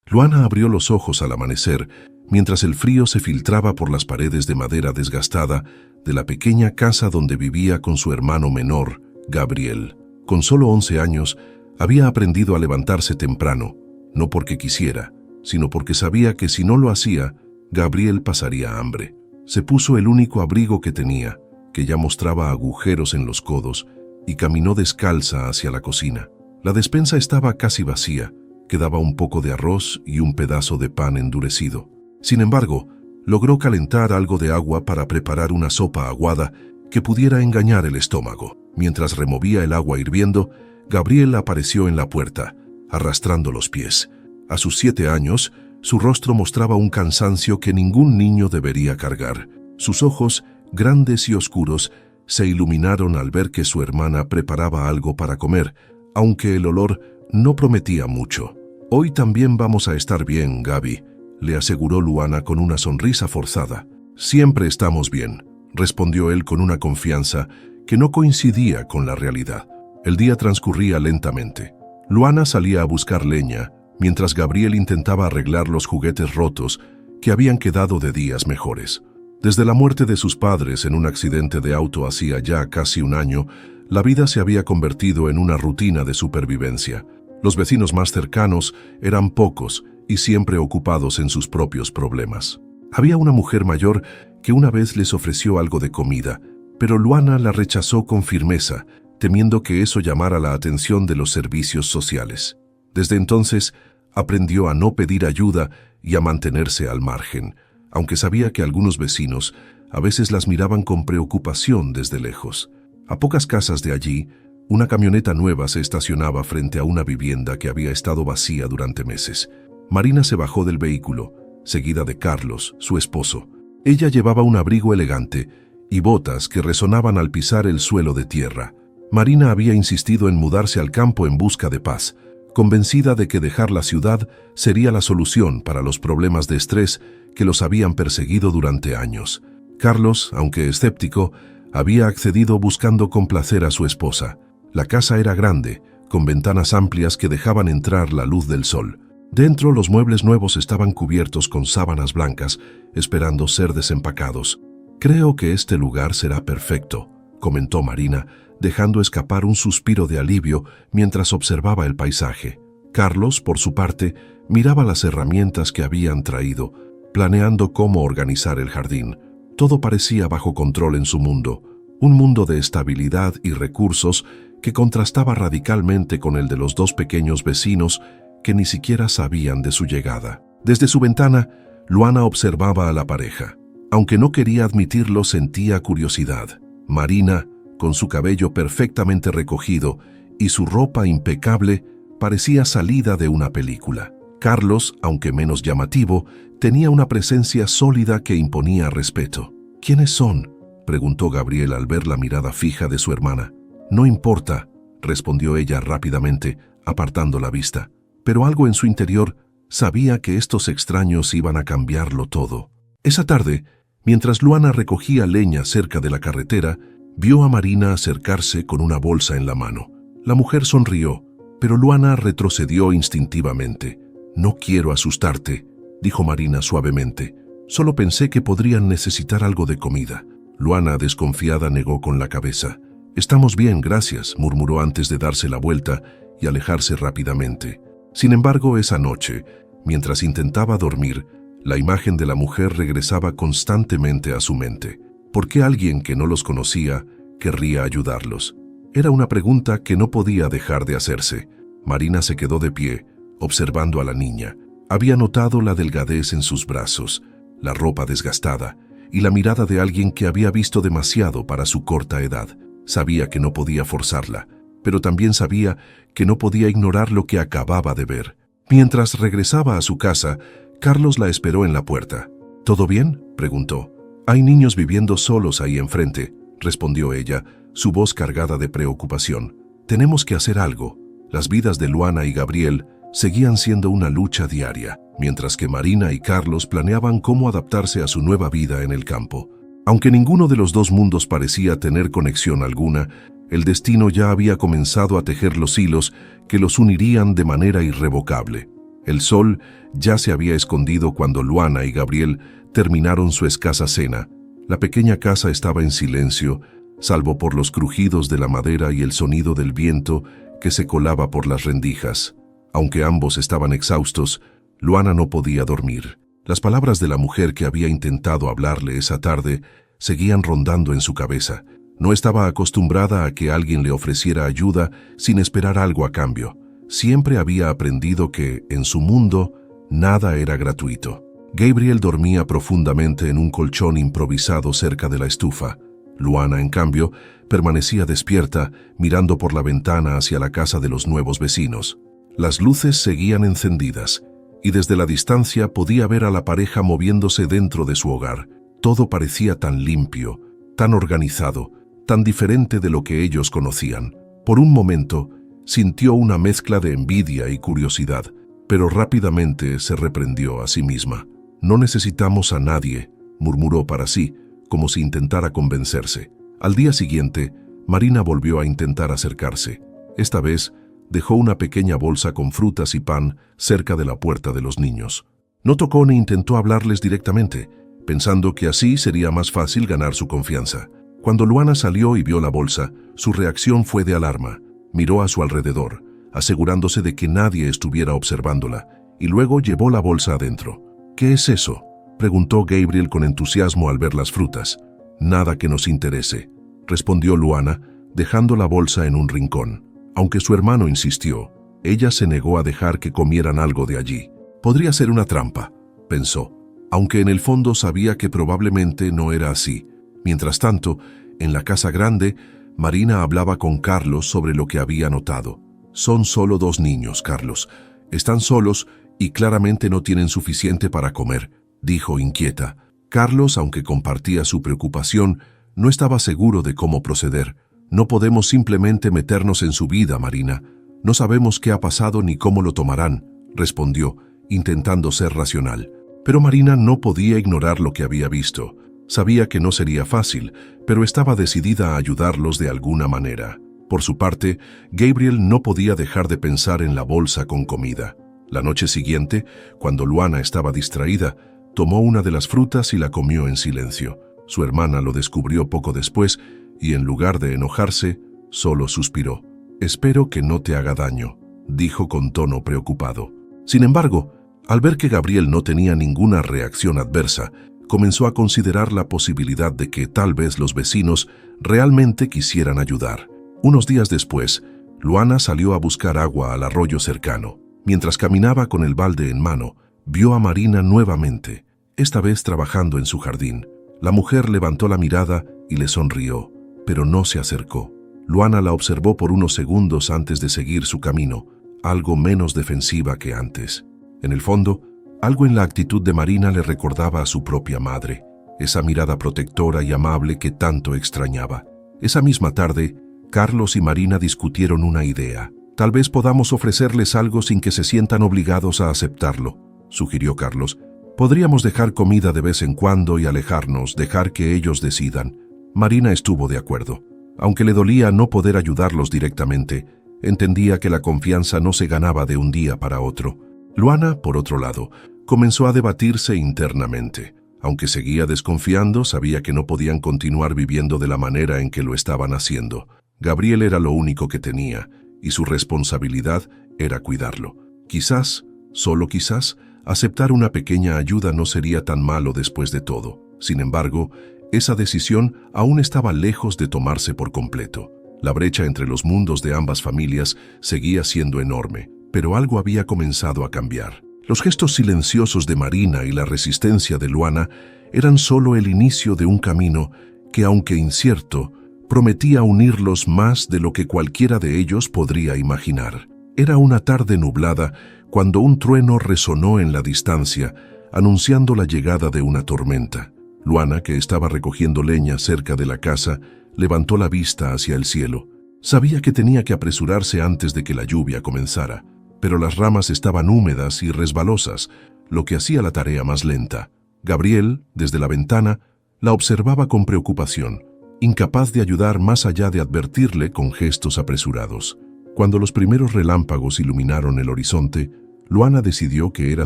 Luana abrió los ojos al amanecer, mientras el frío se filtraba por las paredes de madera desgastada de la pequeña casa donde vivía con su hermano menor, Gabriel. Con solo 11 años, había aprendido a levantarse temprano, no porque quisiera, sino porque sabía que si no lo hacía, Gabriel pasaría hambre. Se puso el único abrigo que tenía, que ya mostraba agujeros en los codos, y caminó descalza hacia la cocina. La despensa estaba casi vacía, quedaba un poco de arroz y un pedazo de pan endurecido. Sin embargo, logró calentar algo de agua para preparar una sopa aguada que pudiera engañar el estómago. Mientras removía el agua hirviendo, Gabriel apareció en la puerta, arrastrando los pies. A sus 7 años, su rostro mostraba un cansancio que ningún niño debería cargar. Sus ojos, grandes y oscuros, se iluminaron al ver que su hermana preparaba algo para comer, aunque el olor no prometía mucho. «Hoy también vamos a estar bien, Gaby», le aseguró Luana con una sonrisa forzada. «Siempre estamos bien», respondió él con una confianza que no coincidía con la realidad. El día transcurría lentamente. Luana salía a buscar leña, mientras Gabriel intentaba arreglar los juguetes rotos que habían quedado de días mejores. Desde la muerte de sus padres en un accidente de auto hacía ya casi un año, la vida se había convertido en una rutina de supervivencia. Los vecinos más cercanos eran pocos y siempre ocupados en sus propios problemas. Había una mujer mayor que una vez les ofreció algo de comida, pero Luana la rechazó con firmeza, temiendo que eso llamara la atención de los servicios sociales. Desde entonces, aprendió a no pedir ayuda y a mantenerse al margen, aunque sabía que algunos vecinos a veces las miraban con preocupación desde lejos. A pocas casas de allí, una camioneta nueva se estacionaba frente a una vivienda que había estado vacía durante meses. Marina se bajó del vehículo, seguida de Carlos, su esposo. Ella llevaba un abrigo elegante y botas que resonaban al pisar el suelo de tierra. Marina había insistido en mudarse al campo en busca de paz, convencida de que dejar la ciudad sería la solución para los problemas de estrés que los habían perseguido durante años. Carlos, aunque escéptico, había accedido buscando complacer a su esposa. La casa era grande, con ventanas amplias que dejaban entrar la luz del sol. Dentro, los muebles nuevos estaban cubiertos con sábanas blancas, esperando ser desempacados. «Creo que este lugar será perfecto», comentó Marina, dejando escapar un suspiro de alivio mientras observaba el paisaje. Carlos, por su parte, miraba las herramientas que habían traído, planeando cómo organizar el jardín. Todo parecía bajo control en su mundo, un mundo de estabilidad y recursos que contrastaba radicalmente con el de los dos pequeños vecinos que ni siquiera sabían de su llegada. Desde su ventana, Luana observaba a la pareja. Aunque no quería admitirlo, sentía curiosidad. Marina, con su cabello perfectamente recogido y su ropa impecable, parecía salida de una película. Carlos, aunque menos llamativo, tenía una presencia sólida que imponía respeto. «¿Quiénes son?», preguntó Gabriel al ver la mirada fija de su hermana. «No importa», respondió ella rápidamente, apartando la vista. Pero algo en su interior sabía que estos extraños iban a cambiarlo todo. Esa tarde, mientras Luana recogía leña cerca de la carretera, vio a Marina acercarse con una bolsa en la mano. La mujer sonrió, pero Luana retrocedió instintivamente. «No quiero asustarte», dijo Marina suavemente. «Solo pensé que podrían necesitar algo de comida». Luana, desconfiada, negó con la cabeza. «Estamos bien, gracias», murmuró antes de darse la vuelta y alejarse rápidamente. Sin embargo, esa noche, mientras intentaba dormir, la imagen de la mujer regresaba constantemente a su mente. ¿Por qué alguien que no los conocía querría ayudarlos? Era una pregunta que no podía dejar de hacerse. Marina se quedó de pie, observando a la niña. Había notado la delgadez en sus brazos, la ropa desgastada y la mirada de alguien que había visto demasiado para su corta edad. Sabía que no podía forzarla, pero también sabía que no podía ignorar lo que acababa de ver. Mientras regresaba a su casa, Carlos la esperó en la puerta. «¿Todo bien?», preguntó. «Hay niños viviendo solos ahí enfrente», respondió ella, su voz cargada de preocupación. «Tenemos que hacer algo». Las vidas de Luana y Gabriel seguían siendo una lucha diaria, mientras que Marina y Carlos planeaban cómo adaptarse a su nueva vida en el campo. Aunque ninguno de los dos mundos parecía tener conexión alguna, el destino ya había comenzado a tejer los hilos que los unirían de manera irrevocable. El sol ya se había escondido cuando Luana y Gabriel terminaron su escasa cena. La pequeña casa estaba en silencio, salvo por los crujidos de la madera y el sonido del viento que se colaba por las rendijas. Aunque ambos estaban exhaustos, Luana no podía dormir. Las palabras de la mujer que había intentado hablarle esa tarde seguían rondando en su cabeza. No estaba acostumbrada a que alguien le ofreciera ayuda sin esperar algo a cambio. Siempre había aprendido que, en su mundo, nada era gratuito. Gabriel dormía profundamente en un colchón improvisado cerca de la estufa. Luana, en cambio, permanecía despierta, mirando por la ventana hacia la casa de los nuevos vecinos. Las luces seguían encendidas, y desde la distancia podía ver a la pareja moviéndose dentro de su hogar. Todo parecía tan limpio, tan organizado, tan diferente de lo que ellos conocían. Por un momento, sintió una mezcla de envidia y curiosidad, pero rápidamente se reprendió a sí misma. «No necesitamos a nadie», murmuró para sí, como si intentara convencerse. Al día siguiente, Marina volvió a intentar acercarse. Esta vez, dejó una pequeña bolsa con frutas y pan cerca de la puerta de los niños. No tocó ni intentó hablarles directamente, pensando que así sería más fácil ganar su confianza. Cuando Luana salió y vio la bolsa, su reacción fue de alarma. Miró a su alrededor, asegurándose de que nadie estuviera observándola, y luego llevó la bolsa adentro. «¿Qué es eso?», preguntó Gabriel con entusiasmo al ver las frutas. «Nada que nos interese», respondió Luana, dejando la bolsa en un rincón. Aunque su hermano insistió, ella se negó a dejar que comieran algo de allí. Podría ser una trampa, pensó, aunque en el fondo sabía que probablemente no era así. Mientras tanto, en la casa grande, Marina hablaba con Carlos sobre lo que había notado. «Son solo 2 niños, Carlos. Están solos y claramente no tienen suficiente para comer», dijo inquieta. Carlos, aunque compartía su preocupación, no estaba seguro de cómo proceder. «No podemos simplemente meternos en su vida, Marina. No sabemos qué ha pasado ni cómo lo tomarán», respondió, intentando ser racional. Pero Marina no podía ignorar lo que había visto. Sabía que no sería fácil, pero estaba decidida a ayudarlos de alguna manera. Por su parte, Gabriel no podía dejar de pensar en la bolsa con comida. La noche siguiente, cuando Luana estaba distraída, tomó una de las frutas y la comió en silencio. Su hermana lo descubrió poco después y, en lugar de enojarse, solo suspiró. «Espero que no te haga daño», dijo con tono preocupado. Sin embargo, al ver que Gabriel no tenía ninguna reacción adversa, comenzó a considerar la posibilidad de que tal vez los vecinos realmente quisieran ayudar. Unos días después, Luana salió a buscar agua al arroyo cercano. Mientras caminaba con el balde en mano, vio a Marina nuevamente, esta vez trabajando en su jardín. La mujer levantó la mirada y le sonrió, pero no se acercó. Luana la observó por unos segundos antes de seguir su camino, algo menos defensiva que antes. En el fondo, algo en la actitud de Marina le recordaba a su propia madre, esa mirada protectora y amable que tanto extrañaba. Esa misma tarde, Carlos y Marina discutieron una idea. «Tal vez podamos ofrecerles algo sin que se sientan obligados a aceptarlo», sugirió Carlos. «Podríamos dejar comida de vez en cuando y alejarnos, dejar que ellos decidan». Marina estuvo de acuerdo. Aunque le dolía no poder ayudarlos directamente, entendía que la confianza no se ganaba de un día para otro. Luana, por otro lado, comenzó a debatirse internamente. Aunque seguía desconfiando, sabía que no podían continuar viviendo de la manera en que lo estaban haciendo. Gabriel era lo único que tenía, y su responsabilidad era cuidarlo. Quizás, solo quizás, aceptar una pequeña ayuda no sería tan malo después de todo. Sin embargo, esa decisión aún estaba lejos de tomarse por completo. La brecha entre los mundos de ambas familias seguía siendo enorme, pero algo había comenzado a cambiar. Los gestos silenciosos de Marina y la resistencia de Luana eran solo el inicio de un camino que, aunque incierto, prometía unirlos más de lo que cualquiera de ellos podría imaginar. Era una tarde nublada cuando un trueno resonó en la distancia, anunciando la llegada de una tormenta. Luana, que estaba recogiendo leña cerca de la casa, levantó la vista hacia el cielo. Sabía que tenía que apresurarse antes de que la lluvia comenzara, pero las ramas estaban húmedas y resbalosas, lo que hacía la tarea más lenta. Gabriel, desde la ventana, la observaba con preocupación, incapaz de ayudar más allá de advertirle con gestos apresurados. Cuando los primeros relámpagos iluminaron el horizonte, Luana decidió que era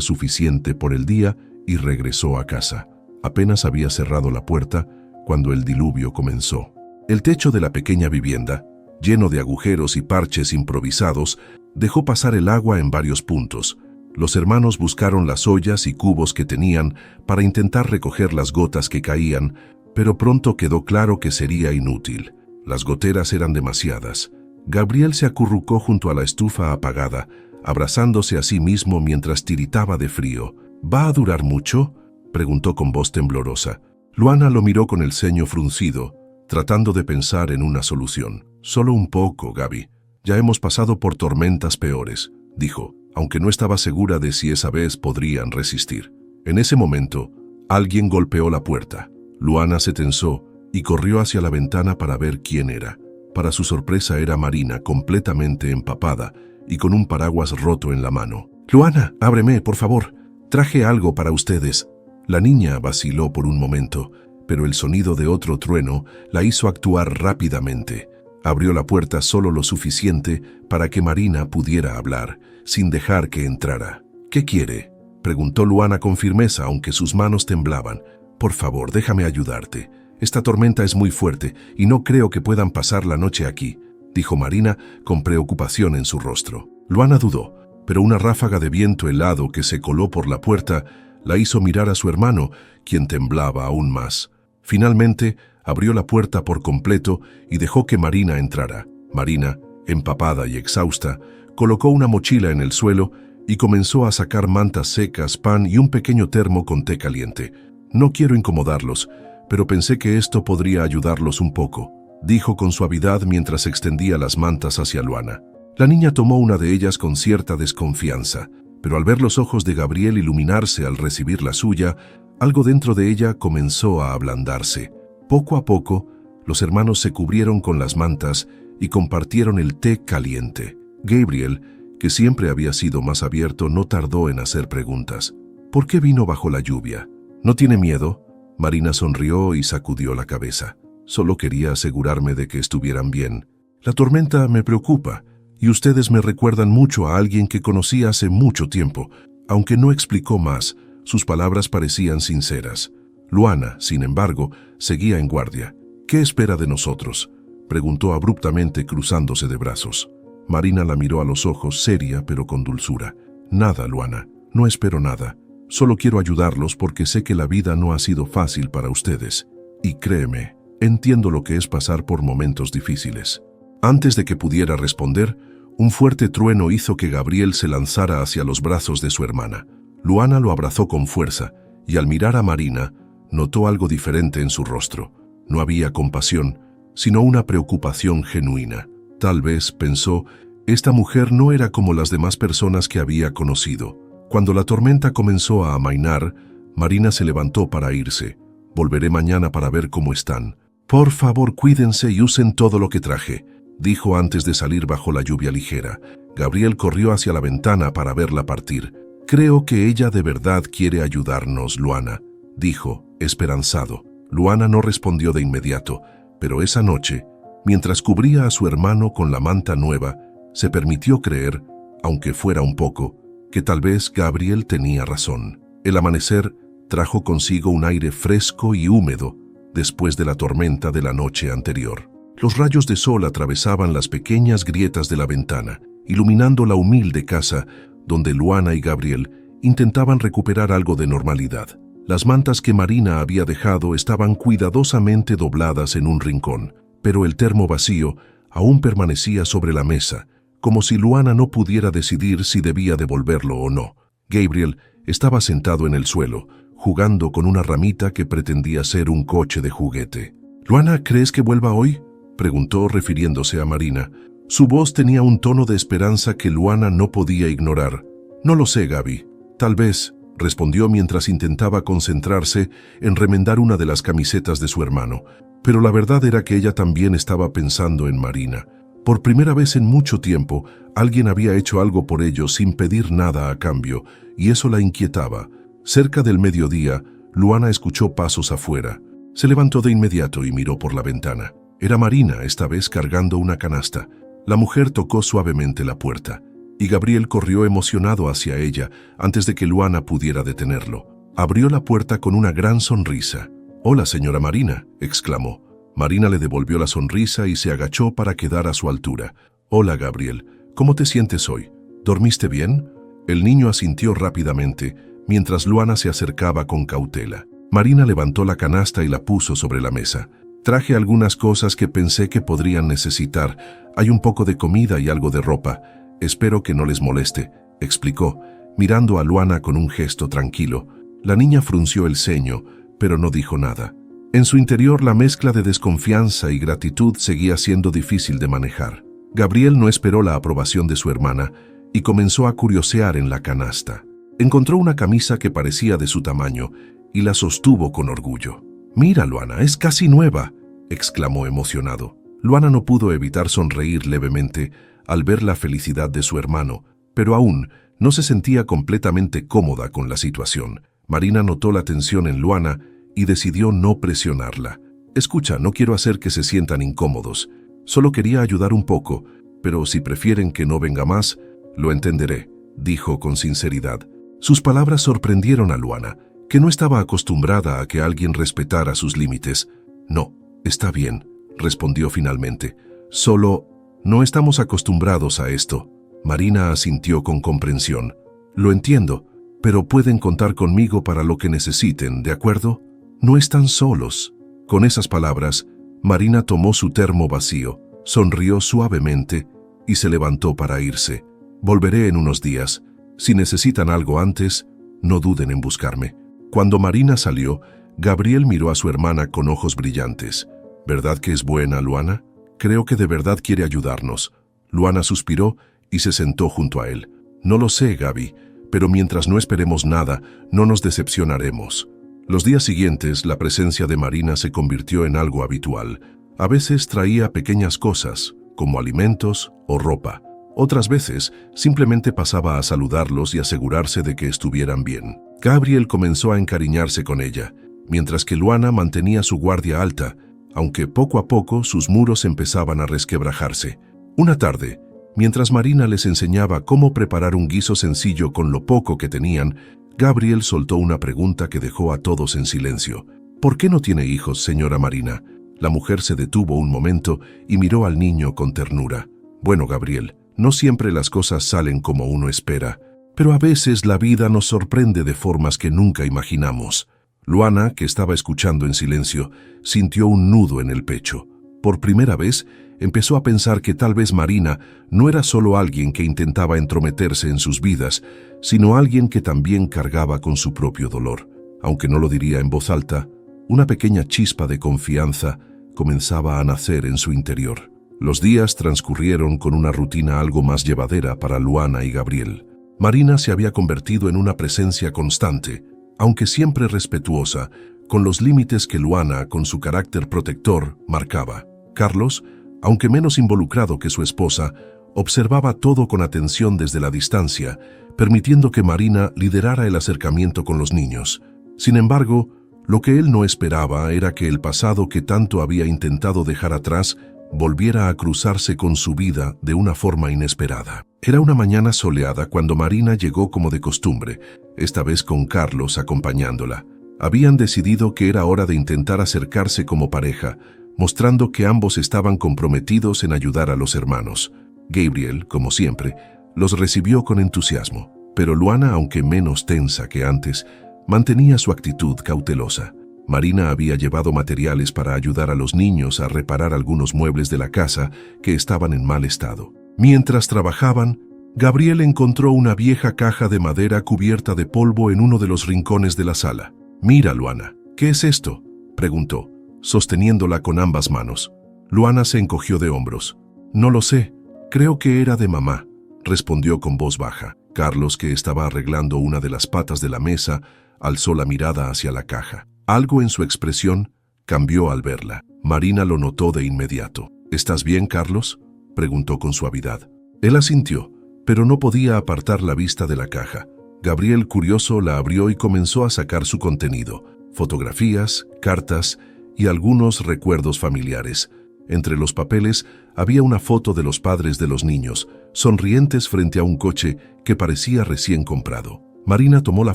suficiente por el día y regresó a casa. Apenas había cerrado la puerta cuando el diluvio comenzó. El techo de la pequeña vivienda, lleno de agujeros y parches improvisados, dejó pasar el agua en varios puntos. Los hermanos buscaron las ollas y cubos que tenían para intentar recoger las gotas que caían, pero pronto quedó claro que sería inútil. Las goteras eran demasiadas. Gabriel se acurrucó junto a la estufa apagada, abrazándose a sí mismo mientras tiritaba de frío. ¿Va a durar mucho?, preguntó con voz temblorosa. Luana lo miró con el ceño fruncido, tratando de pensar en una solución. «Solo un poco, Gaby. Ya hemos pasado por tormentas peores», dijo, aunque no estaba segura de si esa vez podrían resistir. En ese momento, alguien golpeó la puerta. Luana se tensó y corrió hacia la ventana para ver quién era. Para su sorpresa era Marina, completamente empapada y con un paraguas roto en la mano. «Luana, ábreme, por favor. Traje algo para ustedes». La niña vaciló por un momento, pero el sonido de otro trueno la hizo actuar rápidamente. Abrió la puerta solo lo suficiente para que Marina pudiera hablar, sin dejar que entrara. «¿Qué quiere?», preguntó Luana con firmeza, aunque sus manos temblaban. «Por favor, déjame ayudarte. Esta tormenta es muy fuerte y no creo que puedan pasar la noche aquí», dijo Marina con preocupación en su rostro. Luana dudó, pero una ráfaga de viento helado que se coló por la puerta la hizo mirar a su hermano, quien temblaba aún más. Finalmente, abrió la puerta por completo y dejó que Marina entrara. Marina, empapada y exhausta, colocó una mochila en el suelo y comenzó a sacar mantas secas, pan y un pequeño termo con té caliente. «No quiero incomodarlos, pero pensé que esto podría ayudarlos un poco», dijo con suavidad mientras extendía las mantas hacia Luana. La niña tomó una de ellas con cierta desconfianza, pero al ver los ojos de Gabriel iluminarse al recibir la suya, algo dentro de ella comenzó a ablandarse. Poco a poco, los hermanos se cubrieron con las mantas y compartieron el té caliente. Gabriel, que siempre había sido más abierto, no tardó en hacer preguntas. «¿Por qué vino bajo la lluvia? ¿No tiene miedo?». Marina sonrió y sacudió la cabeza. «Solo quería asegurarme de que estuvieran bien. La tormenta me preocupa, y ustedes me recuerdan mucho a alguien que conocí hace mucho tiempo». Aunque no explicó más, sus palabras parecían sinceras. Luana, sin embargo, seguía en guardia. «¿Qué espera de nosotros?», preguntó abruptamente, cruzándose de brazos. Marina la miró a los ojos, seria pero con dulzura. «Nada, Luana, no espero nada. Solo quiero ayudarlos porque sé que la vida no ha sido fácil para ustedes. Y créeme, entiendo lo que es pasar por momentos difíciles». Antes de que pudiera responder, un fuerte trueno hizo que Gabriel se lanzara hacia los brazos de su hermana. Luana lo abrazó con fuerza y al mirar a Marina, notó algo diferente en su rostro. No había compasión, sino una preocupación genuina. Tal vez, pensó, esta mujer no era como las demás personas que había conocido. Cuando la tormenta comenzó a amainar, Marina se levantó para irse. «Volveré mañana para ver cómo están. Por favor, cuídense y usen todo lo que traje», dijo antes de salir bajo la lluvia ligera. Gabriel corrió hacia la ventana para verla partir. «Creo que ella de verdad quiere ayudarnos, Luana», dijo, esperanzado. Luana no respondió de inmediato, pero esa noche, mientras cubría a su hermano con la manta nueva, se permitió creer, aunque fuera un poco, que tal vez Gabriel tenía razón. El amanecer trajo consigo un aire fresco y húmedo después de la tormenta de la noche anterior. Los rayos de sol atravesaban las pequeñas grietas de la ventana, iluminando la humilde casa donde Luana y Gabriel intentaban recuperar algo de normalidad. Las mantas que Marina había dejado estaban cuidadosamente dobladas en un rincón, pero el termo vacío aún permanecía sobre la mesa, como si Luana no pudiera decidir si debía devolverlo o no. Gabriel estaba sentado en el suelo, jugando con una ramita que pretendía ser un coche de juguete. «Luana, ¿crees que vuelva hoy?», preguntó refiriéndose a Marina. Su voz tenía un tono de esperanza que Luana no podía ignorar. «No lo sé, Gaby. Tal vez», respondió mientras intentaba concentrarse en remendar una de las camisetas de su hermano. Pero la verdad era que ella también estaba pensando en Marina. Por primera vez en mucho tiempo, alguien había hecho algo por ellos sin pedir nada a cambio, y eso la inquietaba. Cerca del mediodía, Luana escuchó pasos afuera. Se levantó de inmediato y miró por la ventana. Era Marina, esta vez cargando una canasta. La mujer tocó suavemente la puerta. y Gabriel corrió emocionado hacia ella antes de que Luana pudiera detenerlo. Abrió la puerta con una gran sonrisa. «Hola, señora Marina», exclamó. Marina le devolvió la sonrisa y se agachó para quedar a su altura. «Hola, Gabriel, ¿cómo te sientes hoy? ¿Dormiste bien?» El niño asintió rápidamente, mientras Luana se acercaba con cautela. Marina levantó la canasta y la puso sobre la mesa. «Traje algunas cosas que pensé que podrían necesitar. Hay un poco de comida y algo de ropa. Espero que no les moleste», explicó, mirando a Luana con un gesto tranquilo. La niña frunció el ceño, pero no dijo nada. En su interior, la mezcla de desconfianza y gratitud seguía siendo difícil de manejar. Gabriel no esperó la aprobación de su hermana y comenzó a curiosear en la canasta. Encontró una camisa que parecía de su tamaño y la sostuvo con orgullo. «Mira, Luana, es casi nueva», exclamó emocionado. Luana no pudo evitar sonreír levemente al ver la felicidad de su hermano, pero aún no se sentía completamente cómoda con la situación. Marina notó la tensión en Luana y decidió no presionarla. «Escucha, no quiero hacer que se sientan incómodos. Solo quería ayudar un poco, pero si prefieren que no venga más, lo entenderé», dijo con sinceridad. Sus palabras sorprendieron a Luana, que no estaba acostumbrada a que alguien respetara sus límites. «No, está bien», respondió finalmente. «Solo no estamos acostumbrados a esto». Marina asintió con comprensión. «Lo entiendo, pero pueden contar conmigo para lo que necesiten, ¿de acuerdo? No están solos». Con esas palabras, Marina tomó su termo vacío, sonrió suavemente y se levantó para irse. «Volveré en unos días. Si necesitan algo antes, no duden en buscarme». Cuando Marina salió, Gabriel miró a su hermana con ojos brillantes. «¿Verdad que es buena, Luana? Creo que de verdad quiere ayudarnos». Luana suspiró y se sentó junto a él. «No lo sé, Gaby, pero mientras no esperemos nada, no nos decepcionaremos». Los días siguientes, la presencia de Marina se convirtió en algo habitual. A veces traía pequeñas cosas, como alimentos o ropa. Otras veces, simplemente pasaba a saludarlos y asegurarse de que estuvieran bien. Gabriel comenzó a encariñarse con ella, mientras que Luana mantenía su guardia alta, aunque poco a poco sus muros empezaban a resquebrajarse. Una tarde, mientras Marina les enseñaba cómo preparar un guiso sencillo con lo poco que tenían, Gabriel soltó una pregunta que dejó a todos en silencio. «¿Por qué no tiene hijos, señora Marina?» La mujer se detuvo un momento y miró al niño con ternura. «Bueno, Gabriel, no siempre las cosas salen como uno espera, pero a veces la vida nos sorprende de formas que nunca imaginamos». Luana, que estaba escuchando en silencio, sintió un nudo en el pecho. Por primera vez, empezó a pensar que tal vez Marina no era solo alguien que intentaba entrometerse en sus vidas, sino alguien que también cargaba con su propio dolor. Aunque no lo diría en voz alta, una pequeña chispa de confianza comenzaba a nacer en su interior. Los días transcurrieron con una rutina algo más llevadera para Luana y Gabriel. Marina se había convertido en una presencia constante, aunque siempre respetuosa, con los límites que Luana, con su carácter protector, marcaba. Carlos, aunque menos involucrado que su esposa, observaba todo con atención desde la distancia, permitiendo que Marina liderara el acercamiento con los niños. Sin embargo, lo que él no esperaba era que el pasado que tanto había intentado dejar atrás volviera a cruzarse con su vida de una forma inesperada. Era una mañana soleada cuando Marina llegó como de costumbre, esta vez con Carlos acompañándola. Habían decidido que era hora de intentar acercarse como pareja, mostrando que ambos estaban comprometidos en ayudar a los hermanos. Gabriel, como siempre, los recibió con entusiasmo, pero Luana, aunque menos tensa que antes, mantenía su actitud cautelosa. Marina había llevado materiales para ayudar a los niños a reparar algunos muebles de la casa que estaban en mal estado. Mientras trabajaban, Gabriel encontró una vieja caja de madera cubierta de polvo en uno de los rincones de la sala. «Mira, Luana, ¿qué es esto?», preguntó, sosteniéndola con ambas manos. Luana se encogió de hombros. «No lo sé, creo que era de mamá», respondió con voz baja. Carlos, que estaba arreglando una de las patas de la mesa, alzó la mirada hacia la caja. Algo en su expresión cambió al verla. Marina lo notó de inmediato. «¿Estás bien, Carlos?», preguntó con suavidad. Él asintió, pero no podía apartar la vista de la caja. Gabriel, curioso, la abrió y comenzó a sacar su contenido: fotografías, cartas y algunos recuerdos familiares. Entre los papeles había una foto de los padres de los niños, sonrientes frente a un coche que parecía recién comprado. Marina tomó la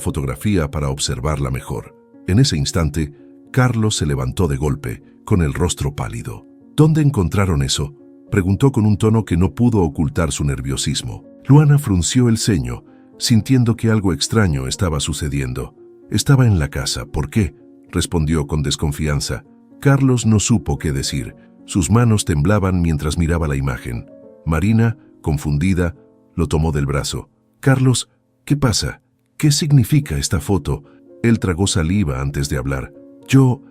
fotografía para observarla mejor. En ese instante, Carlos se levantó de golpe, con el rostro pálido. ¿Dónde encontraron eso?, preguntó con un tono que no pudo ocultar su nerviosismo. Luana frunció el ceño, sintiendo que algo extraño estaba sucediendo. Estaba en la casa. ¿Por qué?, respondió con desconfianza. Carlos no supo qué decir. Sus manos temblaban mientras miraba la imagen. Marina, confundida, lo tomó del brazo. «Carlos, ¿qué pasa? ¿Qué significa esta foto?». Él tragó saliva antes de hablar. Yo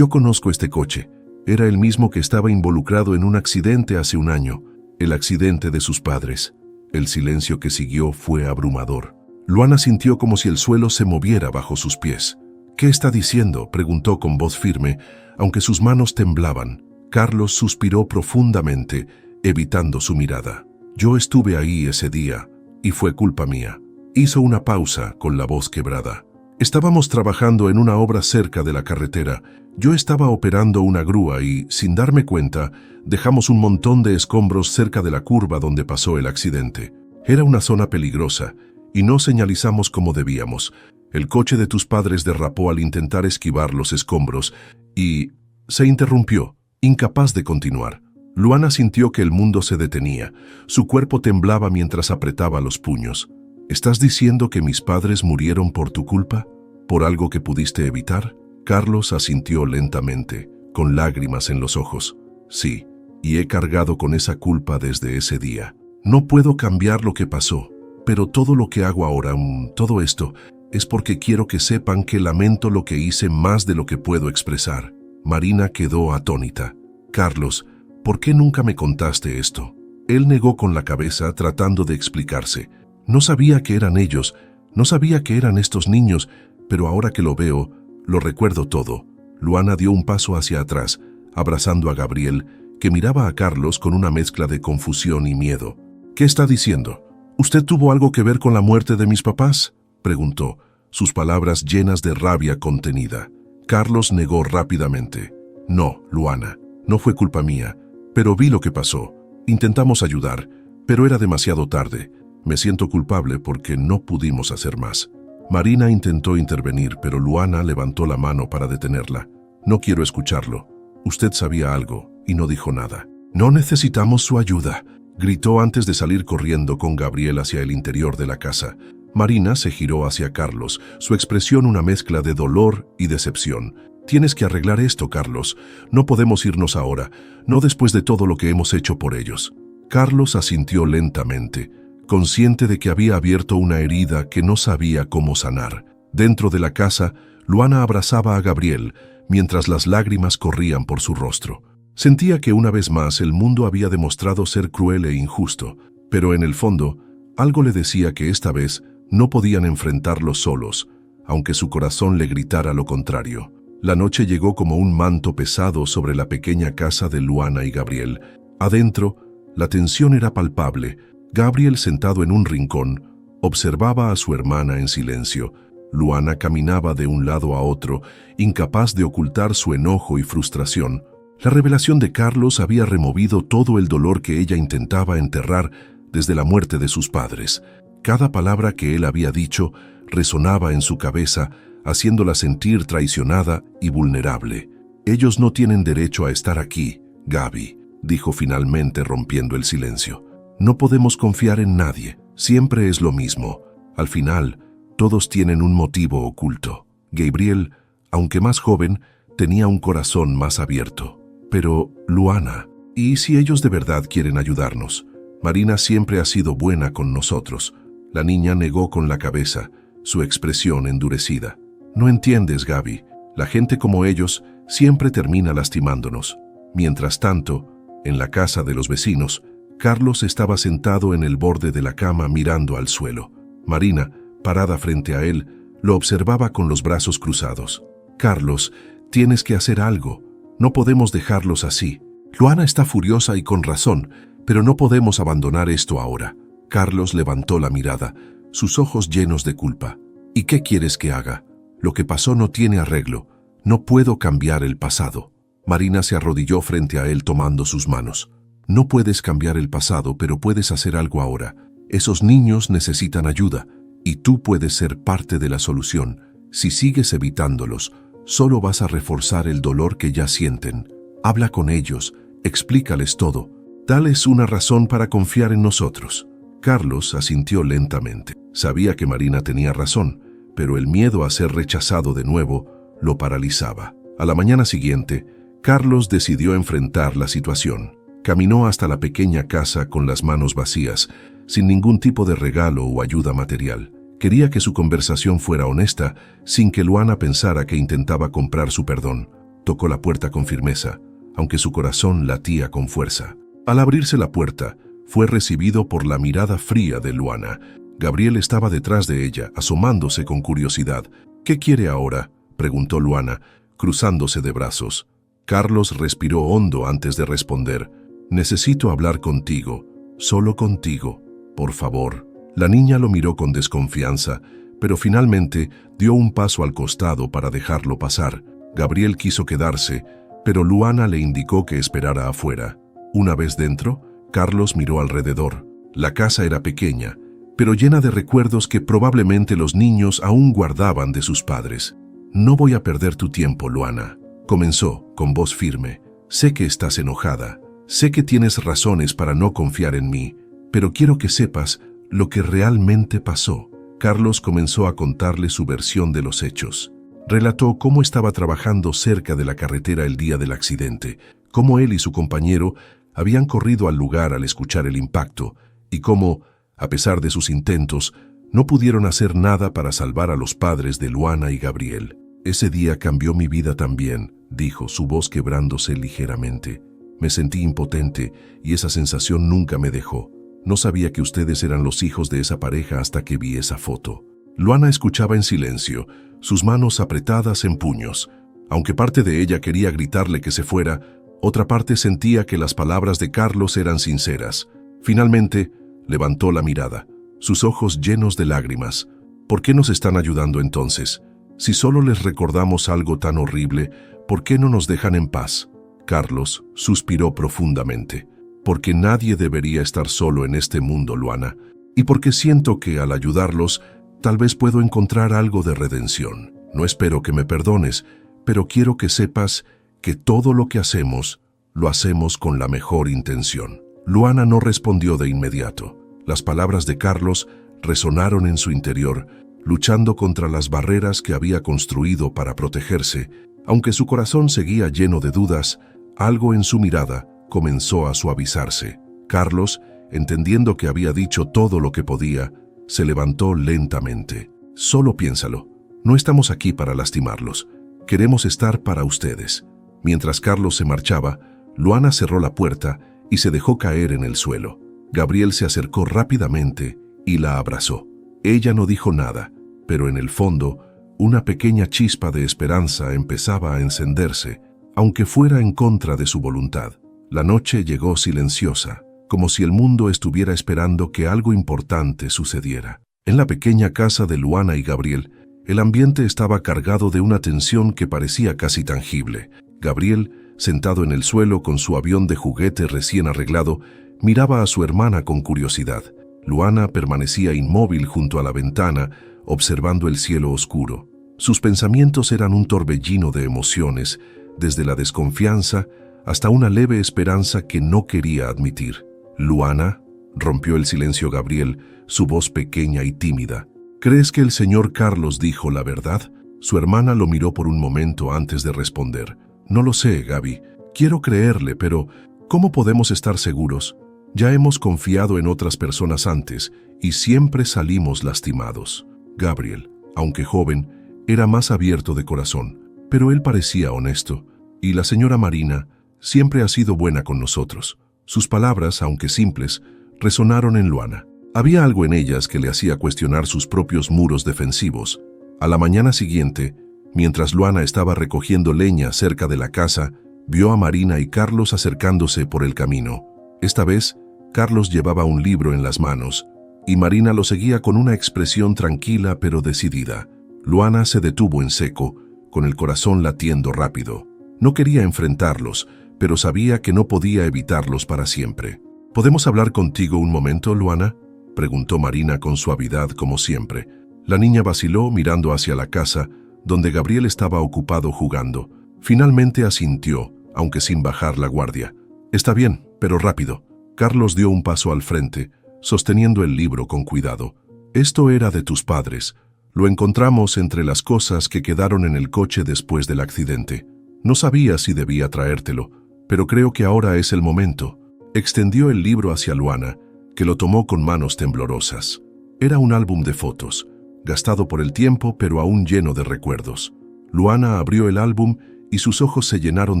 conozco este coche. Era el mismo que estaba involucrado en un accidente hace un año, el accidente de sus padres». El silencio que siguió fue abrumador. Luana sintió como si el suelo se moviera bajo sus pies. «¿Qué está diciendo?», preguntó con voz firme, aunque sus manos temblaban. Carlos suspiró profundamente, evitando su mirada. «Yo estuve ahí ese día, y fue culpa mía». Hizo una pausa con la voz quebrada. «Estábamos trabajando en una obra cerca de la carretera. Yo estaba operando una grúa y, sin darme cuenta, dejamos un montón de escombros cerca de la curva donde pasó el accidente. Era una zona peligrosa, y no señalizamos como debíamos. El coche de tus padres derrapó al intentar esquivar los escombros y se interrumpió, incapaz de continuar». Luana sintió que el mundo se detenía. Su cuerpo temblaba mientras apretaba los puños. «¿Estás diciendo que mis padres murieron por tu culpa? ¿Por algo que pudiste evitar?». Carlos asintió lentamente, con lágrimas en los ojos. «Sí, y he cargado con esa culpa desde ese día. No puedo cambiar lo que pasó, pero todo lo que hago ahora, todo esto, es porque quiero que sepan que lamento lo que hice más de lo que puedo expresar». Marina quedó atónita. «Carlos, ¿por qué nunca me contaste esto?». Él negó con la cabeza, tratando de explicarse. «No sabía que eran ellos, no sabía que eran estos niños, pero ahora que lo veo, lo recuerdo todo». Luana dio un paso hacia atrás, abrazando a Gabriel, que miraba a Carlos con una mezcla de confusión y miedo. «¿Qué está diciendo? ¿Usted tuvo algo que ver con la muerte de mis papás?», preguntó, sus palabras llenas de rabia contenida. Carlos negó rápidamente. «No, Luana, no fue culpa mía, pero vi lo que pasó. Intentamos ayudar, pero era demasiado tarde. Me siento culpable porque no pudimos hacer más». Marina intentó intervenir, pero Luana levantó la mano para detenerla. «No quiero escucharlo. Usted sabía algo y no dijo nada». «No necesitamos su ayuda», gritó antes de salir corriendo con Gabriel hacia el interior de la casa. Marina se giró hacia Carlos, su expresión una mezcla de dolor y decepción. «Tienes que arreglar esto, Carlos. No podemos irnos ahora, no después de todo lo que hemos hecho por ellos». Carlos asintió lentamente, consciente de que había abierto una herida que no sabía cómo sanar. Dentro de la casa, Luana abrazaba a Gabriel, mientras las lágrimas corrían por su rostro. Sentía que una vez más el mundo había demostrado ser cruel e injusto, pero en el fondo, algo le decía que esta vez no podían enfrentarlo solos, aunque su corazón le gritara lo contrario. La noche llegó como un manto pesado sobre la pequeña casa de Luana y Gabriel. Adentro, la tensión era palpable. Gabriel, sentado en un rincón, observaba a su hermana en silencio. Luana caminaba de un lado a otro, incapaz de ocultar su enojo y frustración. La revelación de Carlos había removido todo el dolor que ella intentaba enterrar desde la muerte de sus padres. Cada palabra que él había dicho resonaba en su cabeza, haciéndola sentir traicionada y vulnerable. «Ellos no tienen derecho a estar aquí, Gaby», dijo finalmente, rompiendo el silencio. «No podemos confiar en nadie, siempre es lo mismo. Al final, todos tienen un motivo oculto». Gabriel, aunque más joven, tenía un corazón más abierto. «Pero, Luana, ¿y si ellos de verdad quieren ayudarnos? Marina siempre ha sido buena con nosotros». La niña negó con la cabeza, su expresión endurecida. «No entiendes, Gaby. La gente como ellos siempre termina lastimándonos». Mientras tanto, en la casa de los vecinos, Carlos estaba sentado en el borde de la cama mirando al suelo. Marina, parada frente a él, lo observaba con los brazos cruzados. «Carlos, tienes que hacer algo. No podemos dejarlos así. Luana está furiosa y con razón, pero no podemos abandonar esto ahora». Carlos levantó la mirada, sus ojos llenos de culpa. «¿Y qué quieres que haga? Lo que pasó no tiene arreglo. No puedo cambiar el pasado». Marina se arrodilló frente a él tomando sus manos. No puedes cambiar el pasado, pero puedes hacer algo ahora. Esos niños necesitan ayuda, y tú puedes ser parte de la solución. Si sigues evitándolos, solo vas a reforzar el dolor que ya sienten. Habla con ellos, explícales todo. Dales una razón para confiar en nosotros. Carlos asintió lentamente. Sabía que Marina tenía razón, pero el miedo a ser rechazado de nuevo lo paralizaba. A la mañana siguiente, Carlos decidió enfrentar la situación. Caminó hasta la pequeña casa con las manos vacías, sin ningún tipo de regalo o ayuda material. Quería que su conversación fuera honesta, sin que Luana pensara que intentaba comprar su perdón. Tocó la puerta con firmeza, aunque su corazón latía con fuerza. Al abrirse la puerta, fue recibido por la mirada fría de Luana. Gabriel estaba detrás de ella, asomándose con curiosidad. «¿Qué quiere ahora?», preguntó Luana, cruzándose de brazos. Carlos respiró hondo antes de responder. «Necesito hablar contigo, solo contigo, por favor». La niña lo miró con desconfianza, pero finalmente dio un paso al costado para dejarlo pasar. Gabriel quiso quedarse, pero Luana le indicó que esperara afuera. Una vez dentro, Carlos miró alrededor. La casa era pequeña, pero llena de recuerdos que probablemente los niños aún guardaban de sus padres. «No voy a perder tu tiempo, Luana», comenzó con voz firme. «Sé que estás enojada, sé que tienes razones para no confiar en mí, pero quiero que sepas lo que realmente pasó». Carlos comenzó a contarle su versión de los hechos. Relató cómo estaba trabajando cerca de la carretera el día del accidente, cómo él y su compañero habían corrido al lugar al escuchar el impacto, y cómo, a pesar de sus intentos, no pudieron hacer nada para salvar a los padres de Luana y Gabriel. «Ese día cambió mi vida también», dijo, su voz quebrándose ligeramente. «Me sentí impotente y esa sensación nunca me dejó. No sabía que ustedes eran los hijos de esa pareja hasta que vi esa foto». Luana escuchaba en silencio, sus manos apretadas en puños. Aunque parte de ella quería gritarle que se fuera, otra parte sentía que las palabras de Carlos eran sinceras. Finalmente, levantó la mirada, sus ojos llenos de lágrimas. «¿Por qué nos están ayudando entonces? Si solo les recordamos algo tan horrible, ¿por qué no nos dejan en paz?». Carlos suspiró profundamente. «Porque nadie debería estar solo en este mundo, Luana, y porque siento que al ayudarlos, tal vez puedo encontrar algo de redención. No espero que me perdones, pero quiero que sepas que todo lo que hacemos, lo hacemos con la mejor intención». Luana no respondió de inmediato. Las palabras de Carlos resonaron en su interior, luchando contra las barreras que había construido para protegerse. Aunque su corazón seguía lleno de dudas, algo en su mirada comenzó a suavizarse. Carlos, entendiendo que había dicho todo lo que podía, se levantó lentamente. «Solo piénsalo. No estamos aquí para lastimarlos. Queremos estar para ustedes». Mientras Carlos se marchaba, Luana cerró la puerta y se dejó caer en el suelo. Gabriel se acercó rápidamente y la abrazó. Ella no dijo nada, pero en el fondo, una pequeña chispa de esperanza empezaba a encenderse, aunque fuera en contra de su voluntad. La noche llegó silenciosa, como si el mundo estuviera esperando que algo importante sucediera. En la pequeña casa de Luana y Gabriel, el ambiente estaba cargado de una tensión que parecía casi tangible. Gabriel, sentado en el suelo con su avión de juguete recién arreglado, miraba a su hermana con curiosidad. Luana permanecía inmóvil junto a la ventana, observando el cielo oscuro. Sus pensamientos eran un torbellino de emociones, desde la desconfianza hasta una leve esperanza que no quería admitir. «Luana», rompió el silencio Gabriel, su voz pequeña y tímida. «¿Crees que el señor Carlos dijo la verdad?». Su hermana lo miró por un momento antes de responder. «No lo sé, Gaby. Quiero creerle, pero ¿cómo podemos estar seguros? Ya hemos confiado en otras personas antes y siempre salimos lastimados». Gabriel, aunque joven, era más abierto de corazón, pero él parecía honesto. «Y la señora Marina siempre ha sido buena con nosotros». Sus palabras, aunque simples, resonaron en Luana. Había algo en ellas que le hacía cuestionar sus propios muros defensivos. A la mañana siguiente, mientras Luana estaba recogiendo leña cerca de la casa, vio a Marina y Carlos acercándose por el camino. Esta vez, Carlos llevaba un libro en las manos, y Marina lo seguía con una expresión tranquila pero decidida. Luana se detuvo en seco, con el corazón latiendo rápido. No quería enfrentarlos, pero sabía que no podía evitarlos para siempre. ¿Podemos hablar contigo un momento, Luana?, preguntó Marina con suavidad como siempre. La niña vaciló mirando hacia la casa, donde Gabriel estaba ocupado jugando. Finalmente asintió, aunque sin bajar la guardia. Está bien, pero rápido. Carlos dio un paso al frente, sosteniendo el libro con cuidado. Esto era de tus padres. Lo encontramos entre las cosas que quedaron en el coche después del accidente. No sabía si debía traértelo, pero creo que ahora es el momento. Extendió el libro hacia Luana, que lo tomó con manos temblorosas. Era un álbum de fotos, gastado por el tiempo pero aún lleno de recuerdos. Luana abrió el álbum y sus ojos se llenaron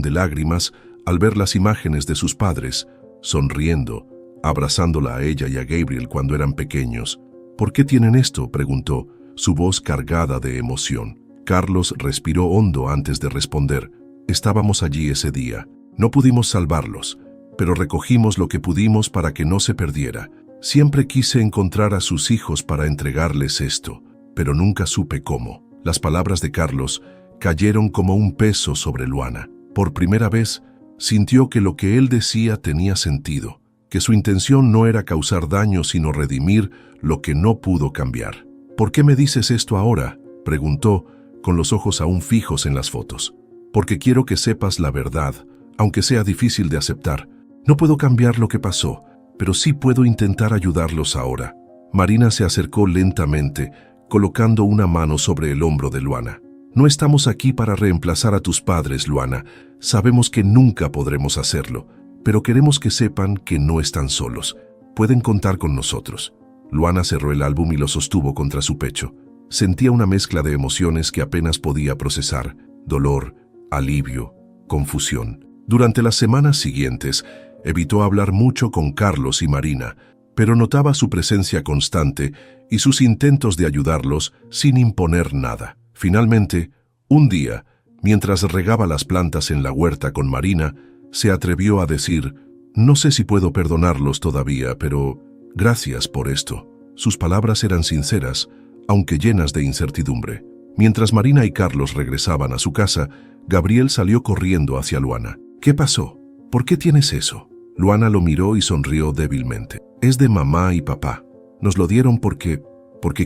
de lágrimas al ver las imágenes de sus padres, sonriendo, abrazándola a ella y a Gabriel cuando eran pequeños. ¿Por qué tienen esto?, preguntó, su voz cargada de emoción. Carlos respiró hondo antes de responder. Estábamos allí ese día. No pudimos salvarlos, pero recogimos lo que pudimos para que no se perdiera. Siempre quise encontrar a sus hijos para entregarles esto, pero nunca supe cómo. Las palabras de Carlos cayeron como un peso sobre Luana. Por primera vez, sintió que lo que él decía tenía sentido, que su intención no era causar daño sino redimir lo que no pudo cambiar. ¿Por qué me dices esto ahora?, preguntó, con los ojos aún fijos en las fotos. Porque quiero que sepas la verdad, aunque sea difícil de aceptar. No puedo cambiar lo que pasó, pero sí puedo intentar ayudarlos ahora. Marina se acercó lentamente, colocando una mano sobre el hombro de Luana. No estamos aquí para reemplazar a tus padres, Luana. Sabemos que nunca podremos hacerlo, pero queremos que sepan que no están solos. Pueden contar con nosotros. Luana cerró el álbum y lo sostuvo contra su pecho. Sentía una mezcla de emociones que apenas podía procesar: dolor, alivio, confusión. Durante las semanas siguientes, evitó hablar mucho con Carlos y Marina, pero notaba su presencia constante y sus intentos de ayudarlos sin imponer nada. Finalmente, un día, mientras regaba las plantas en la huerta con Marina, se atrevió a decir: «No sé si puedo perdonarlos todavía, pero gracias por esto». Sus palabras eran sinceras, aunque llenas de incertidumbre. Mientras Marina y Carlos regresaban a su casa, Gabriel salió corriendo hacia Luana. «¿Qué pasó? ¿Por qué tienes eso?». Luana lo miró y sonrió débilmente. «Es de mamá y papá. Nos lo dieron porque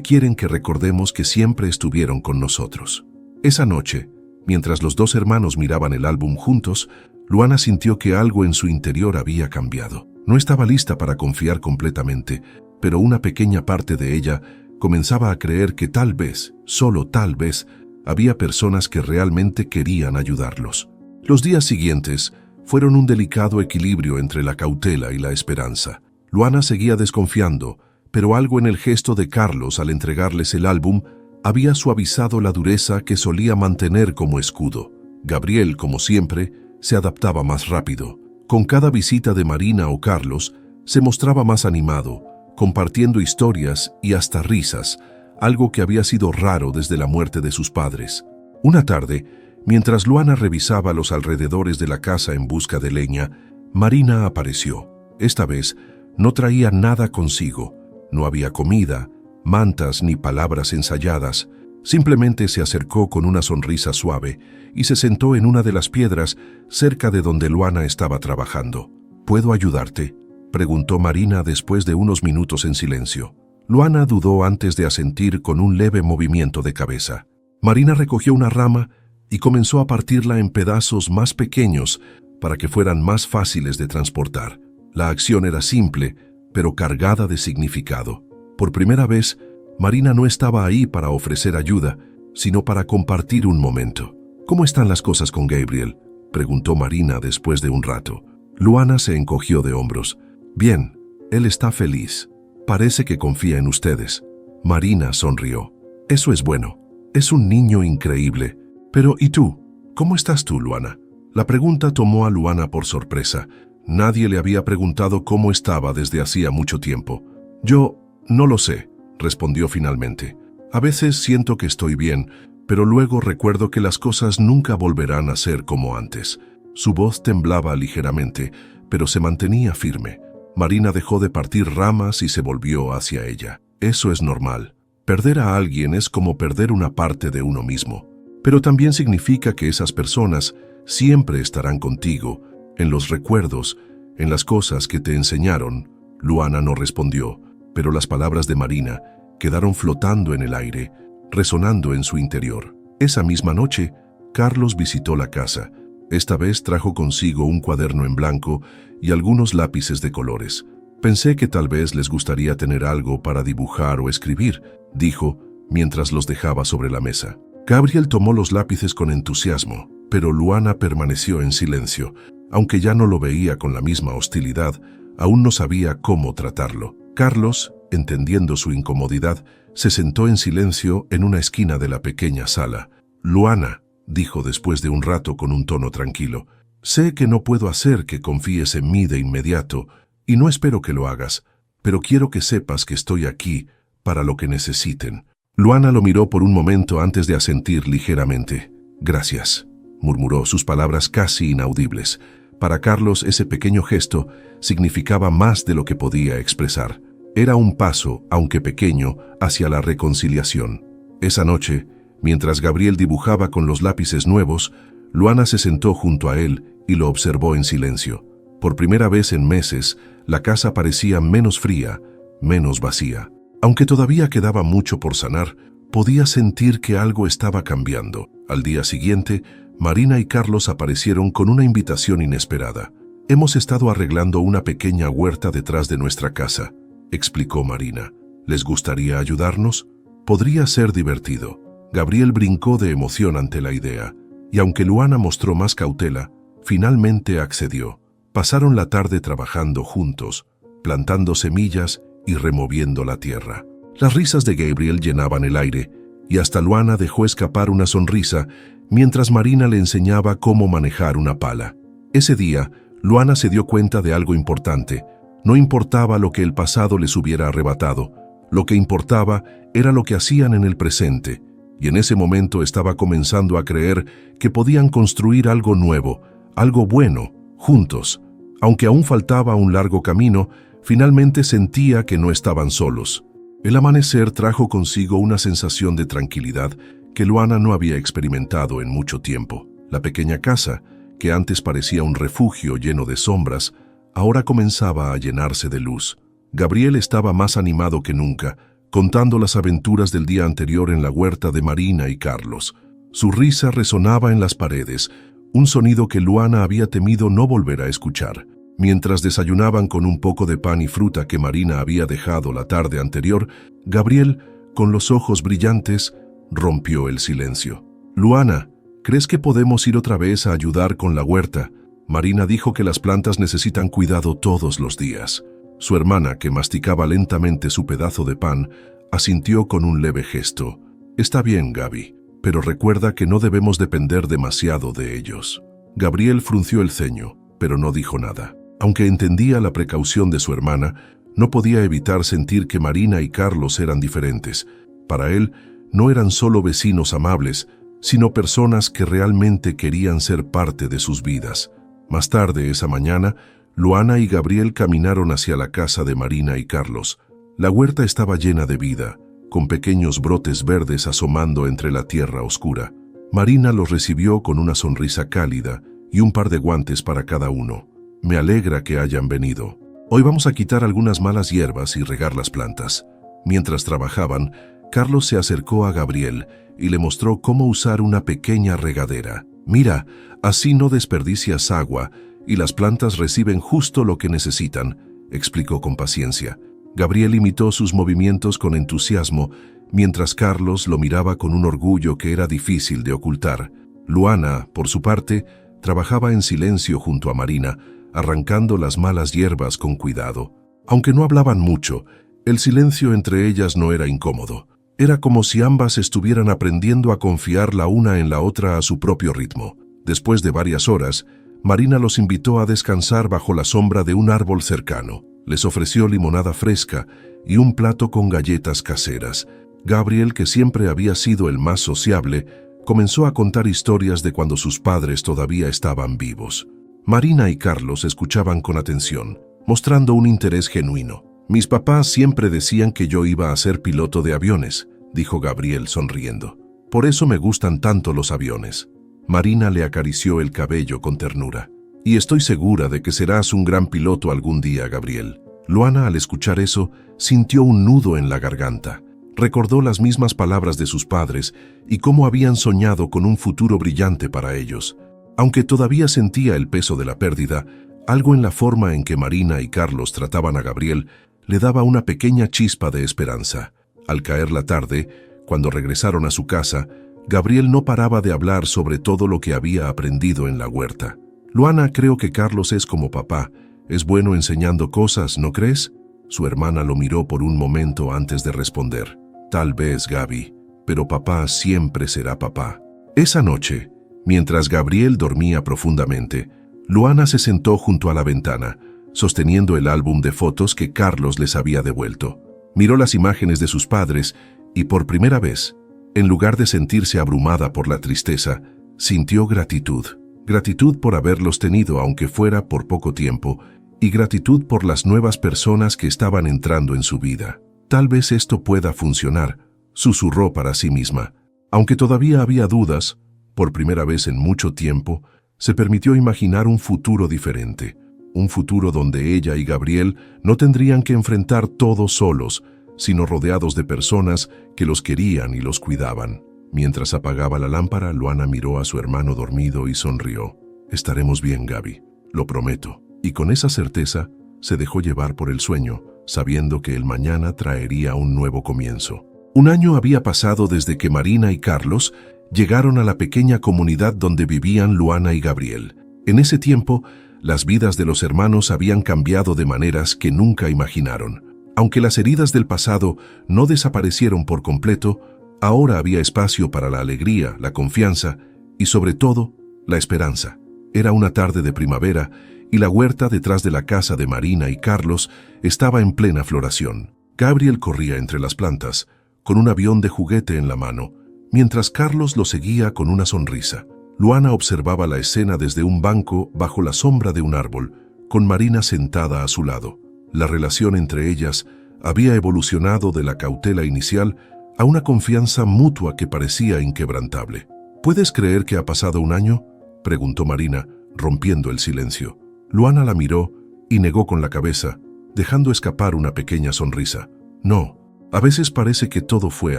quieren que recordemos que siempre estuvieron con nosotros». Esa noche, mientras los dos hermanos miraban el álbum juntos, Luana sintió que algo en su interior había cambiado. No estaba lista para confiar completamente, pero una pequeña parte de ella comenzaba a creer que tal vez, solo tal vez, había personas que realmente querían ayudarlos. Los días siguientes fueron un delicado equilibrio entre la cautela y la esperanza. Luana seguía desconfiando, pero algo en el gesto de Carlos al entregarles el álbum había suavizado la dureza que solía mantener como escudo. Gabriel, como siempre, se adaptaba más rápido. Con cada visita de Marina o Carlos, se mostraba más animado, compartiendo historias y hasta risas, algo que había sido raro desde la muerte de sus padres. Una tarde, mientras Luana revisaba los alrededores de la casa en busca de leña, Marina apareció. Esta vez no traía nada consigo. No había comida, mantas ni palabras ensayadas. Simplemente se acercó con una sonrisa suave y se sentó en una de las piedras cerca de donde Luana estaba trabajando. «¿Puedo ayudarte?», preguntó Marina después de unos minutos en silencio. Luana dudó antes de asentir con un leve movimiento de cabeza. Marina recogió una rama y comenzó a partirla en pedazos más pequeños para que fueran más fáciles de transportar. La acción era simple, pero cargada de significado. Por primera vez, Marina no estaba ahí para ofrecer ayuda, sino para compartir un momento. «¿Cómo están las cosas con Gabriel?», preguntó Marina después de un rato. Luana se encogió de hombros. «Bien, él está feliz. Parece que confía en ustedes». Marina sonrió. «Eso es bueno. Es un niño increíble. Pero, ¿y tú? ¿Cómo estás tú, Luana?». La pregunta tomó a Luana por sorpresa. Nadie le había preguntado cómo estaba desde hacía mucho tiempo. «Yo no lo sé», respondió finalmente. «A veces siento que estoy bien, pero luego recuerdo que las cosas nunca volverán a ser como antes». Su voz temblaba ligeramente, pero se mantenía firme. Marina dejó de partir ramas y se volvió hacia ella. «Eso es normal. Perder a alguien es como perder una parte de uno mismo. Pero también significa que esas personas siempre estarán contigo, en los recuerdos, en las cosas que te enseñaron. Luana no respondió, pero las palabras de Marina quedaron flotando en el aire, resonando en su interior. Esa misma noche, Carlos visitó la casa. Esta vez trajo consigo un cuaderno en blanco y algunos lápices de colores. Pensé que tal vez les gustaría tener algo para dibujar o escribir, dijo, mientras los dejaba sobre la mesa. Gabriel tomó los lápices con entusiasmo, pero Luana permaneció en silencio. Aunque ya no lo veía con la misma hostilidad, aún no sabía cómo tratarlo. Carlos, entendiendo su incomodidad, se sentó en silencio en una esquina de la pequeña sala. Luana, dijo después de un rato con un tono tranquilo, sé que no puedo hacer que confíes en mí de inmediato, y no espero que lo hagas, pero quiero que sepas que estoy aquí para lo que necesiten. Luana lo miró por un momento antes de asentir ligeramente. Gracias, murmuró, sus palabras casi inaudibles. Para Carlos ese pequeño gesto significaba más de lo que podía expresar. Era un paso, aunque pequeño, hacia la reconciliación. Esa noche, mientras Gabriel dibujaba con los lápices nuevos, Luana se sentó junto a él y lo observó en silencio. Por primera vez en meses, la casa parecía menos fría, menos vacía. Aunque todavía quedaba mucho por sanar, podía sentir que algo estaba cambiando. Al día siguiente, Marina y Carlos aparecieron con una invitación inesperada. Hemos estado arreglando una pequeña huerta detrás de nuestra casa, explicó Marina. ¿Les gustaría ayudarnos? Podría ser divertido. Gabriel brincó de emoción ante la idea, y aunque Luana mostró más cautela, finalmente accedió. Pasaron la tarde trabajando juntos, plantando semillas y removiendo la tierra. Las risas de Gabriel llenaban el aire, y hasta Luana dejó escapar una sonrisa mientras Marina le enseñaba cómo manejar una pala. Ese día, Luana se dio cuenta de algo importante. No importaba lo que el pasado les hubiera arrebatado, lo que importaba era lo que hacían en el presente, y en ese momento estaba comenzando a creer que podían construir algo nuevo, algo bueno, juntos. Aunque aún faltaba un largo camino, finalmente sentía que no estaban solos. El amanecer trajo consigo una sensación de tranquilidad que Luana no había experimentado en mucho tiempo. La pequeña casa, que antes parecía un refugio lleno de sombras, ahora comenzaba a llenarse de luz. Gabriel estaba más animado que nunca, contando las aventuras del día anterior en la huerta de Marina y Carlos. Su risa resonaba en las paredes, un sonido que Luana había temido no volver a escuchar. Mientras desayunaban con un poco de pan y fruta que Marina había dejado la tarde anterior, Gabriel, con los ojos brillantes, rompió el silencio. «Luana, ¿crees que podemos ir otra vez a ayudar con la huerta?» Marina dijo que las plantas necesitan cuidado todos los días. Su hermana, que masticaba lentamente su pedazo de pan, asintió con un leve gesto. «Está bien, Gaby, pero recuerda que no debemos depender demasiado de ellos». Gabriel frunció el ceño, pero no dijo nada. Aunque entendía la precaución de su hermana, no podía evitar sentir que Marina y Carlos eran diferentes. Para él, no eran solo vecinos amables, sino personas que realmente querían ser parte de sus vidas. Más tarde esa mañana, Luana y Gabriel caminaron hacia la casa de Marina y Carlos. La huerta estaba llena de vida, con pequeños brotes verdes asomando entre la tierra oscura. Marina los recibió con una sonrisa cálida y un par de guantes para cada uno. «Me alegra que hayan venido. Hoy vamos a quitar algunas malas hierbas y regar las plantas». Mientras trabajaban, Carlos se acercó a Gabriel y le mostró cómo usar una pequeña regadera. «Mira, así no desperdicias agua y las plantas reciben justo lo que necesitan», explicó con paciencia. Gabriel imitó sus movimientos con entusiasmo, mientras Carlos lo miraba con un orgullo que era difícil de ocultar. Luana, por su parte, trabajaba en silencio junto a Marina, arrancando las malas hierbas con cuidado. Aunque no hablaban mucho, el silencio entre ellas no era incómodo. Era como si ambas estuvieran aprendiendo a confiar la una en la otra a su propio ritmo. Después de varias horas, Marina los invitó a descansar bajo la sombra de un árbol cercano. Les ofreció limonada fresca y un plato con galletas caseras. Gabriel, que siempre había sido el más sociable, comenzó a contar historias de cuando sus padres todavía estaban vivos. Marina y Carlos escuchaban con atención, mostrando un interés genuino. «Mis papás siempre decían que yo iba a ser piloto de aviones», dijo Gabriel sonriendo. «Por eso me gustan tanto los aviones». Marina le acarició el cabello con ternura. Y estoy segura de que serás un gran piloto algún día, Gabriel. Luana, al escuchar eso, sintió un nudo en la garganta. Recordó las mismas palabras de sus padres y cómo habían soñado con un futuro brillante para ellos. Aunque todavía sentía el peso de la pérdida, algo en la forma en que Marina y Carlos trataban a Gabriel le daba una pequeña chispa de esperanza. Al caer la tarde, cuando regresaron a su casa, Gabriel no paraba de hablar sobre todo lo que había aprendido en la huerta. Luana, creo que Carlos es como papá. Es bueno enseñando cosas, ¿no crees? Su hermana lo miró por un momento antes de responder. Tal vez, Gaby, pero papá siempre será papá. Esa noche, mientras Gabriel dormía profundamente, Luana se sentó junto a la ventana, sosteniendo el álbum de fotos que Carlos les había devuelto. Miró las imágenes de sus padres y por primera vez, en lugar de sentirse abrumada por la tristeza, sintió gratitud. Gratitud por haberlos tenido aunque fuera por poco tiempo, y gratitud por las nuevas personas que estaban entrando en su vida. Tal vez esto pueda funcionar, susurró para sí misma. Aunque todavía había dudas, por primera vez en mucho tiempo, se permitió imaginar un futuro diferente. Un futuro donde ella y Gabriel no tendrían que enfrentar todo solos, sino rodeados de personas que los querían y los cuidaban. Mientras apagaba la lámpara, Luana miró a su hermano dormido y sonrió. Estaremos bien, Gaby, lo prometo. Y con esa certeza, se dejó llevar por el sueño, sabiendo que el mañana traería un nuevo comienzo. Un año había pasado desde que Marina y Carlos llegaron a la pequeña comunidad donde vivían Luana y Gabriel. En ese tiempo, las vidas de los hermanos habían cambiado de maneras que nunca imaginaron. Aunque las heridas del pasado no desaparecieron por completo, ahora había espacio para la alegría, la confianza y, sobre todo, la esperanza. Era una tarde de primavera y la huerta detrás de la casa de Marina y Carlos estaba en plena floración. Gabriel corría entre las plantas, con un avión de juguete en la mano, mientras Carlos lo seguía con una sonrisa. Luana observaba la escena desde un banco bajo la sombra de un árbol, con Marina sentada a su lado. La relación entre ellas había evolucionado de la cautela inicial a una confianza mutua que parecía inquebrantable. ¿Puedes creer que ha pasado un año?, preguntó Marina, rompiendo el silencio. Luana la miró y negó con la cabeza, dejando escapar una pequeña sonrisa. No, a veces parece que todo fue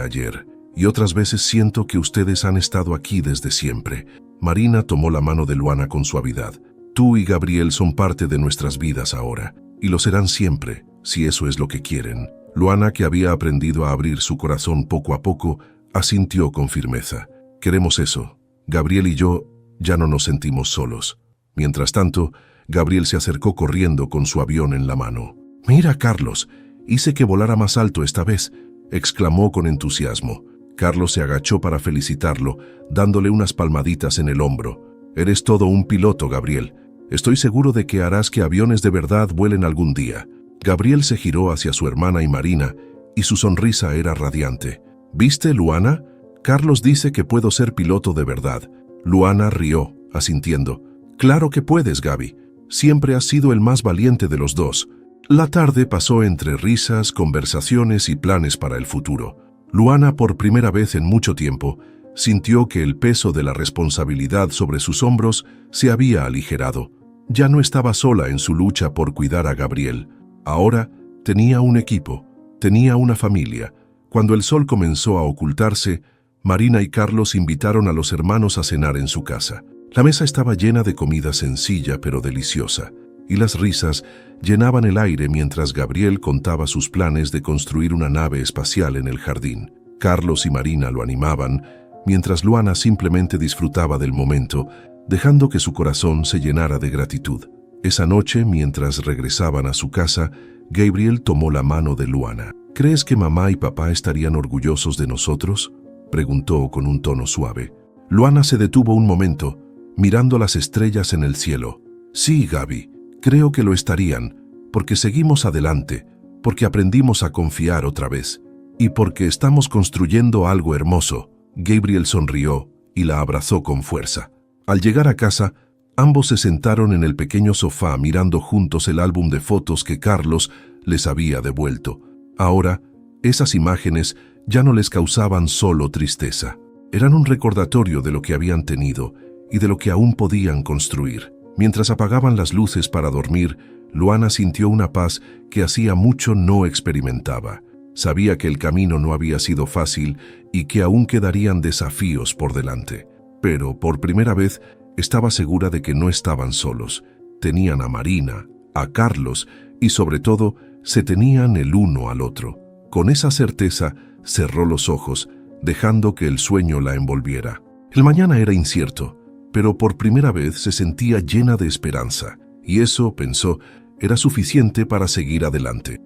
ayer, y otras veces siento que ustedes han estado aquí desde siempre. Marina tomó la mano de Luana con suavidad. Tú y Gabriel son parte de nuestras vidas ahora, y lo serán siempre, si eso es lo que quieren. Luana, que había aprendido a abrir su corazón poco a poco, asintió con firmeza. Queremos eso. Gabriel y yo ya no nos sentimos solos. Mientras tanto, Gabriel se acercó corriendo con su avión en la mano. «Mira, Carlos, hice que volara más alto esta vez», exclamó con entusiasmo. Carlos se agachó para felicitarlo, dándole unas palmaditas en el hombro. «Eres todo un piloto, Gabriel. Estoy seguro de que harás que aviones de verdad vuelen algún día». Gabriel se giró hacia su hermana y Marina, y su sonrisa era radiante. «¿Viste, Luana? Carlos dice que puedo ser piloto de verdad». Luana rió, asintiendo. «Claro que puedes, Gaby. Siempre has sido el más valiente de los dos». La tarde pasó entre risas, conversaciones y planes para el futuro. Luana, por primera vez en mucho tiempo, sintió que el peso de la responsabilidad sobre sus hombros se había aligerado. Ya no estaba sola en su lucha por cuidar a Gabriel. Ahora tenía un equipo, tenía una familia. Cuando el sol comenzó a ocultarse, Marina y Carlos invitaron a los hermanos a cenar en su casa. La mesa estaba llena de comida sencilla pero deliciosa, y las risas llenaban el aire mientras Gabriel contaba sus planes de construir una nave espacial en el jardín. Carlos y Marina lo animaban, mientras Luana simplemente disfrutaba del momento, dejando que su corazón se llenara de gratitud. Esa noche, mientras regresaban a su casa, Gabriel tomó la mano de Luana. «¿Crees que mamá y papá estarían orgullosos de nosotros?», preguntó con un tono suave. Luana se detuvo un momento, mirando las estrellas en el cielo. «Sí, Gaby, creo que lo estarían, porque seguimos adelante, porque aprendimos a confiar otra vez, y porque estamos construyendo algo hermoso». Gabriel sonrió y la abrazó con fuerza. Al llegar a casa, ambos se sentaron en el pequeño sofá mirando juntos el álbum de fotos que Carlos les había devuelto. Ahora, esas imágenes ya no les causaban solo tristeza. Eran un recordatorio de lo que habían tenido y de lo que aún podían construir. Mientras apagaban las luces para dormir, Luana sintió una paz que hacía mucho no experimentaba. Sabía que el camino no había sido fácil y que aún quedarían desafíos por delante. Pero, por primera vez, estaba segura de que no estaban solos. Tenían a Marina, a Carlos y, sobre todo, se tenían el uno al otro. Con esa certeza, cerró los ojos, dejando que el sueño la envolviera. El mañana era incierto, pero por primera vez se sentía llena de esperanza, y eso, pensó, era suficiente para seguir adelante.